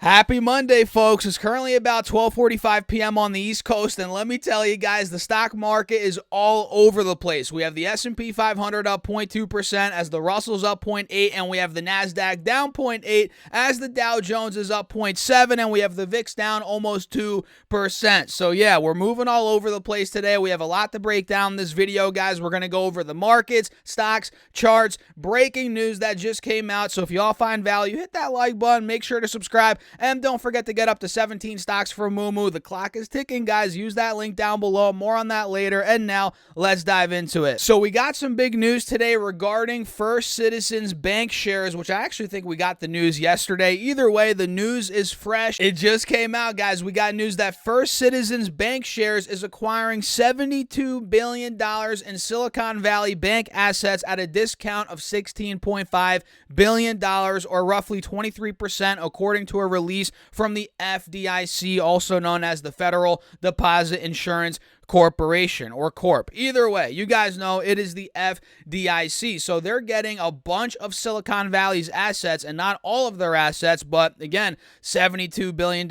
Happy Monday, folks. It's currently about 12:45 p.m. on the East Coast, and let me tell you guys, the stock market is all over the place. We have the S&P 500 up 0.2% as the Russell's up 0.8%, and we have the NASDAQ down 0.8% as the Dow Jones is up 0.7%, and we have the VIX down almost 2%. So, yeah, we're moving all over the place today. We have a lot to break down in this video, guys. We're going to go over the markets, stocks, charts, breaking news that just came out. So if you all find value, hit that like button. Make sure to subscribe. And don't forget to get up to 17 stocks for MooMoo. The clock is ticking, guys. Use that link down below. More on that later. And now, let's dive into it. So we got some big news today regarding First Citizens Bank shares, which I actually think we got the news yesterday. Either way, the news is fresh. It just came out, guys. We got news that First Citizens Bank shares is acquiring $72 billion in Silicon Valley Bank assets at a discount of $16.5 billion, or roughly 23%, according to a release from the FDIC, also known as the Federal Deposit Insurance Corporation or Corp. Either way, you guys know it is the FDIC. So they're getting a bunch of Silicon Valley's assets, and not all of their assets, but again, $72 billion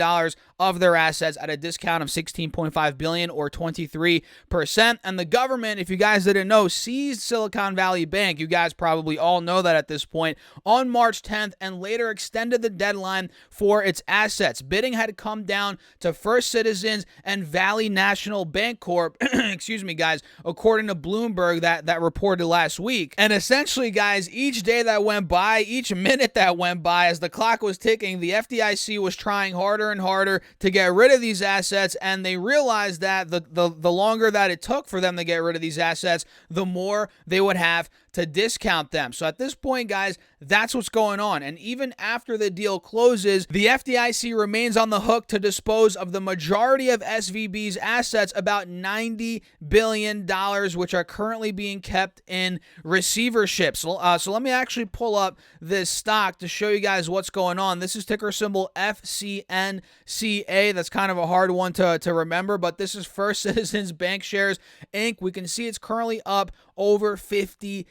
of their assets at a discount of $16.5 billion, or 23%. And the government, if you guys didn't know, seized Silicon Valley Bank. You guys probably all know that at this point, on March 10th, and later extended the deadline for its assets. Bidding had come down to First Citizens and Valley National Bank Corp, excuse me, guys, according to Bloomberg that reported last week. And essentially, guys, each day that went by, each minute that went by, as the clock was ticking, the FDIC was trying harder and harder to get rid of these assets, and they realized that the longer that it took for them to get rid of these assets, the more they would have to discount them. So at this point, guys, that's what's going on. And even after the deal closes, the FDIC remains on the hook to dispose of the majority of SVB's assets, about $90 billion, which are currently being kept in receivership. So let me actually pull up this stock to show you guys what's going on. This is ticker symbol FCNCA. That's kind of a hard one to remember, but this is First Citizens Bank Shares Inc. We can see it's currently up over 50%.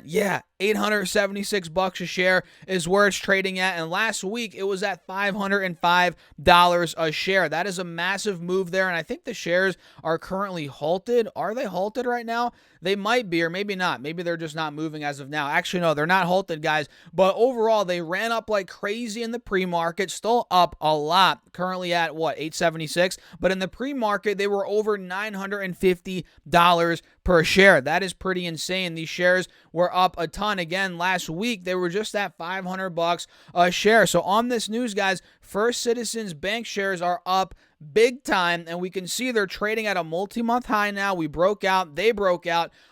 Yeah, $876 a share is where it's trading at, and last week it was at $505 a share. That is a massive move there, and I think the shares are currently halted. Are they halted right now? They might be, or maybe not. Maybe they're just not moving as of now. Actually, no, they're not halted, guys, but overall, they ran up like crazy in the pre-market, still up a lot, currently at, what, $876? But in the pre-market, they were over $950 per share. That is pretty insane. These shares were up a ton. Again, last week, they were just at $500 a share. So on this news, guys, First Citizens Bank shares are up big time, and we can see they're trading at a multi-month high now. They broke out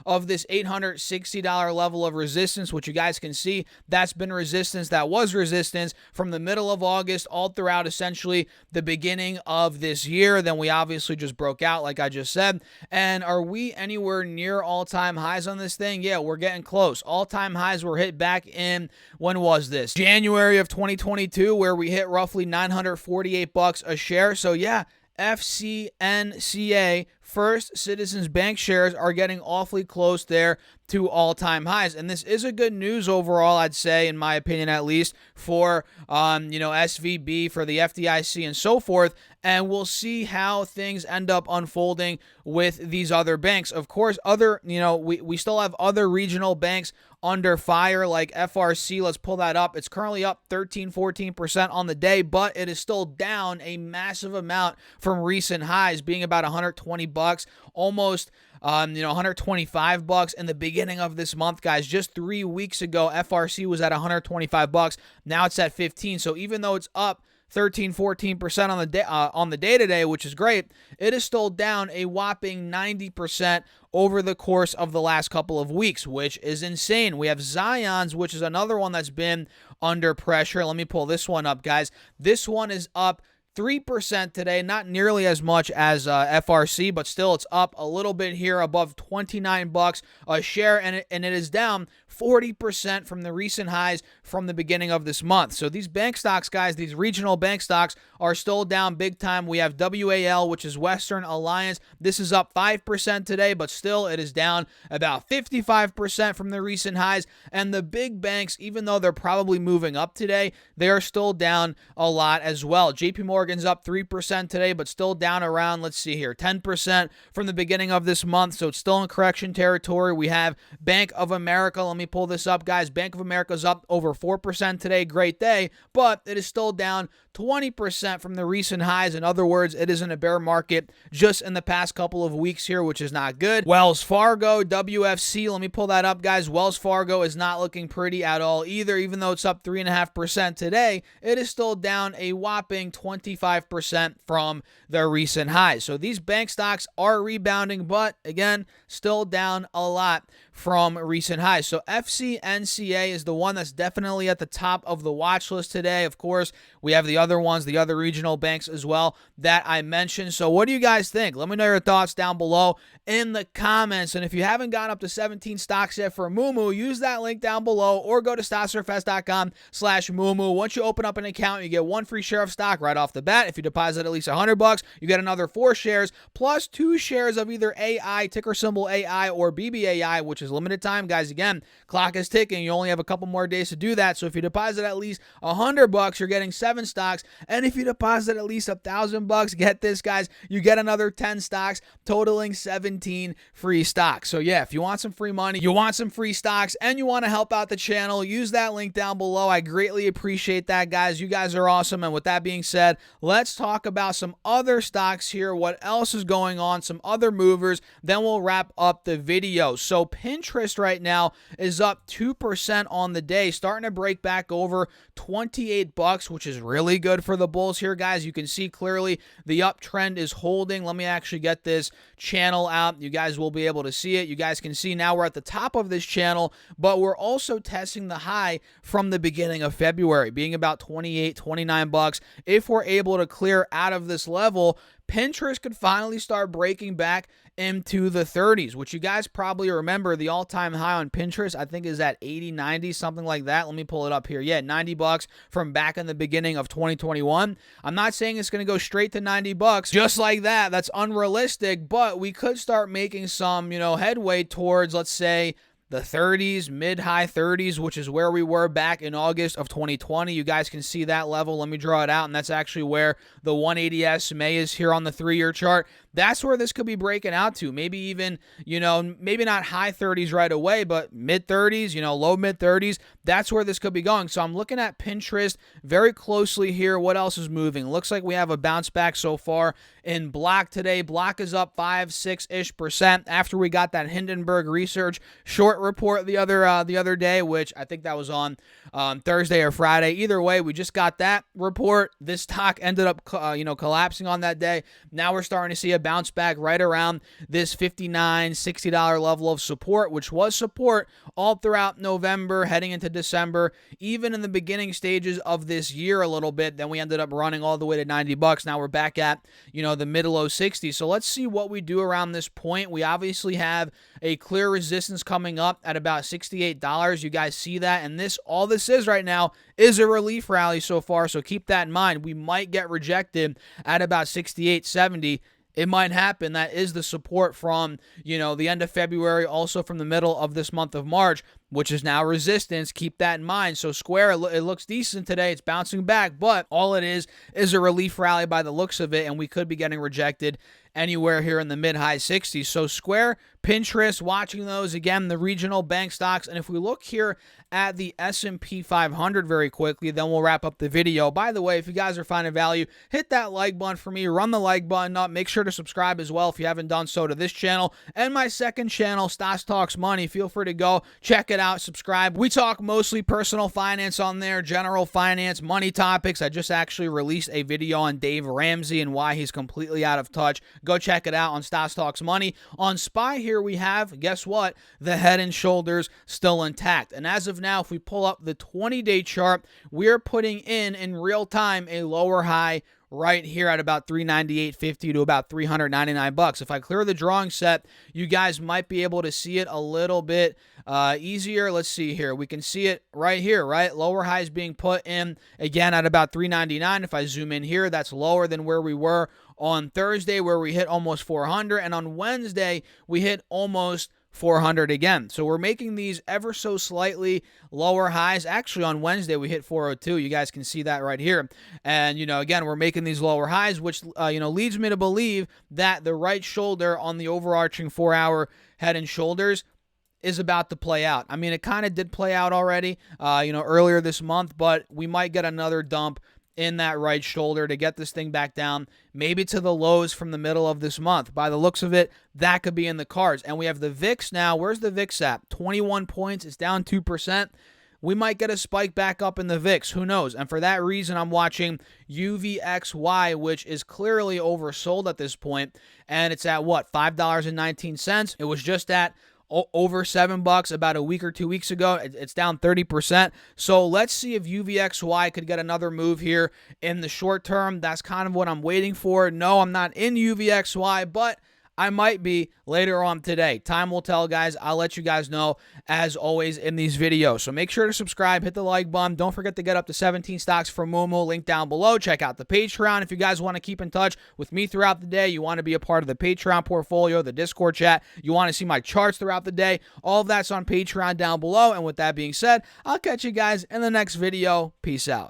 of this $860 level of resistance, which you guys can see, that's been resistance. That was resistance from the middle of August all throughout essentially the beginning of this year. Then we obviously just broke out, like I just said. And are we anywhere near all-time highs on this thing? Yeah, we're getting close. All-time highs were hit back in, when was this? January of 2022, where we hit roughly $948 a share. So yeah, FCNCA, First Citizens Bank shares, are getting awfully close there to all-time highs. And this is a good news overall, I'd say, in my opinion at least, for SVB, for the FDIC, and so forth. And we'll see how things end up unfolding with these other banks. Of course, we still have other regional banks under fire, like FRC. Let's pull that up. It's currently up 13-14% on the day, but it is still down a massive amount from recent highs, being about $120, almost $125 in the beginning of this month, guys. Just 3 weeks ago, FRC was at $125. Now it's at $15. So even though it's up 13-14% on the day today, which is great, it is still down a whopping 90% over the course of the last couple of weeks, which is insane. We have Zions, which is another one that's been under pressure. Let me pull this one up, guys. This one is up 3% today, not nearly as much as FRC, but still it's up a little bit here above 29 bucks a share, and it is down 40% from the recent highs from the beginning of this month. So these bank stocks, guys, these regional bank stocks are still down big time. We have WAL, which is Western Alliance. This is up 5% today, but still it is down about 55% from the recent highs. And the big banks, even though they're probably moving up today, they are still down a lot as well. JP Morgan's up 3% today, but still down around, let's see here, 10% from the beginning of this month. So it's still in correction territory. We have Bank of America. Let me pull this up, guys. Bank of America's up over 4% today. Great day, but it is still down 20% from the recent highs. In other words, it is in a bear market just in the past couple of weeks here, which is not good. Wells Fargo, WFC, let me pull that up, guys. Wells Fargo is not looking pretty at all either. Even though it's up 3.5% today, it is still down a whopping 25% from their recent highs. So these bank stocks are rebounding, but again, still down a lot from recent highs. So FCNCA is the one that's definitely at the top of the watch list today. Of course, we have the other ones, the other regional banks as well that I mentioned. So what do you guys think? Let me know your thoughts down below in the comments. And if you haven't gone up to 17 stocks yet for MooMoo, use that link down below or go to stocksurfest.com/MooMoo. Once you open up an account, you get 1 free share of stock right off the bat. If you deposit at least $100, you get another 4 shares plus 2 shares of either AI, ticker symbol AI, or BBAI, which is limited time, guys. Again, clock is ticking. You only have a couple more days to do that. So if you deposit at least $100, you're getting 7 stocks. And if you deposit at least $1,000, get this, guys, you get another 10 stocks, totaling 17 free stocks. So yeah, if you want some free money, you want some free stocks, and you want to help out the channel, use that link down below. I greatly appreciate that, guys. You guys are awesome. And with that being said, let's talk about some other stocks here. What else is going on? Some other movers. Then we'll wrap up the video. So Pinterest right now is up 2% on the day, starting to break back over 28 bucks, which is really good for the bulls here, guys. You can see clearly the uptrend is holding. Let me actually get this channel out. You guys will be able to see it. You guys can see now we're at the top of this channel, but we're also testing the high from the beginning of February, being about 28, 29 bucks. If we're able to clear out of this level, Pinterest could finally start breaking back into the 30s, which you guys probably remember the all-time high on Pinterest, I think, is at 80, 90, something like that. Let me pull it up here. Yeah, 90 bucks from back in the beginning of 2021. I'm not saying it's going to go straight to 90 bucks just like that. That's unrealistic, but we could start making some, headway towards, let's say, the 30s, mid-high 30s, which is where we were back in August of 2020. You guys can see that level. Let me draw it out, and that's actually where the 180 SMA is here on the 3-year chart. That's where this could be breaking out to. Maybe even, maybe not high 30s right away, but mid-30s, low mid-30s. That's where this could be going. So I'm looking at Pinterest very closely here. What else is moving? Looks like we have a bounce back so far in Block today. Block is up 5-6-ish% after we got that Hindenburg Research short report the other day, which I think that was on Thursday or Friday. Either way, we just got that report. This stock ended up collapsing on that day. Now we're starting to see a bounce back right around this $59, $60 level of support, which was support all throughout November, heading into December, even in the beginning stages of this year a little bit. Then we ended up running all the way to 90 bucks. Now we're back at, the middle low 60s. So let's see what we do around this point. We obviously have a clear resistance coming up at about $68. You guys see that? And all this is right now is a relief rally so far. So keep that in mind. We might get rejected at about 68.70. It might happen. That is the support from, the end of February, also from the middle of this month of March, which is now resistance. Keep that in mind. So Square, it looks decent today. It's bouncing back, but all it is a relief rally by the looks of it, and we could be getting rejected anywhere here in the mid-high 60s. So Square, Pinterest, watching those, again, the regional bank stocks. And if we look here at the S&P 500 very quickly, then we'll wrap up the video. By the way, if you guys are finding value, hit that like button for me. Run the like button up. Make sure to subscribe as well if you haven't done so to this channel and my second channel, Stocks Talks Money. Feel free to go check it out, subscribe. We talk mostly personal finance on there, general finance, money topics. I just actually released a video on Dave Ramsey and why he's completely out of touch. Go check it out on Stocks Talks Money. On SPY here we have, guess what? The Head and Shoulders still intact. And as of now, if we pull up the 20-day chart, we're putting in real time a lower high, right here at about $398.50 to about $399. If I clear the drawing set, you guys might be able to see it a little bit easier. Let's see here. We can see it right here, right? Lower highs being put in again at about $399. If I zoom in here, that's lower than where we were on Thursday, where we hit almost 400, and on Wednesday we hit almost 400 again. So we're making these ever so slightly lower highs. Actually, on Wednesday, we hit 402. You guys can see that right here. And, again, we're making these lower highs, which, leads me to believe that the right shoulder on the overarching 4-hour head and shoulders is about to play out. I mean, it kind of did play out already, earlier this month, but we might get another dump in that right shoulder to get this thing back down, maybe to the lows from the middle of this month. By the looks of it, that could be in the cards. And we have the VIX now. Where's the VIX at? 21 points. It's down 2%. We might get a spike back up in the VIX. Who knows? And for that reason, I'm watching UVXY, which is clearly oversold at this point. And it's at what? $5.19. It was just at over $7 about a week or 2 weeks ago. It's down 30%. So let's see if UVXY could get another move here in the short term. That's kind of what I'm waiting for. No, I'm not in UVXY, but I might be later on today. Time will tell, guys. I'll let you guys know, as always, in these videos. So make sure to subscribe, hit the like button. Don't forget to get up to 17 stocks from MooMoo. Link down below. Check out the Patreon. If you guys want to keep in touch with me throughout the day, you want to be a part of the Patreon portfolio, the Discord chat, you want to see my charts throughout the day, all of that's on Patreon down below. And with that being said, I'll catch you guys in the next video. Peace out.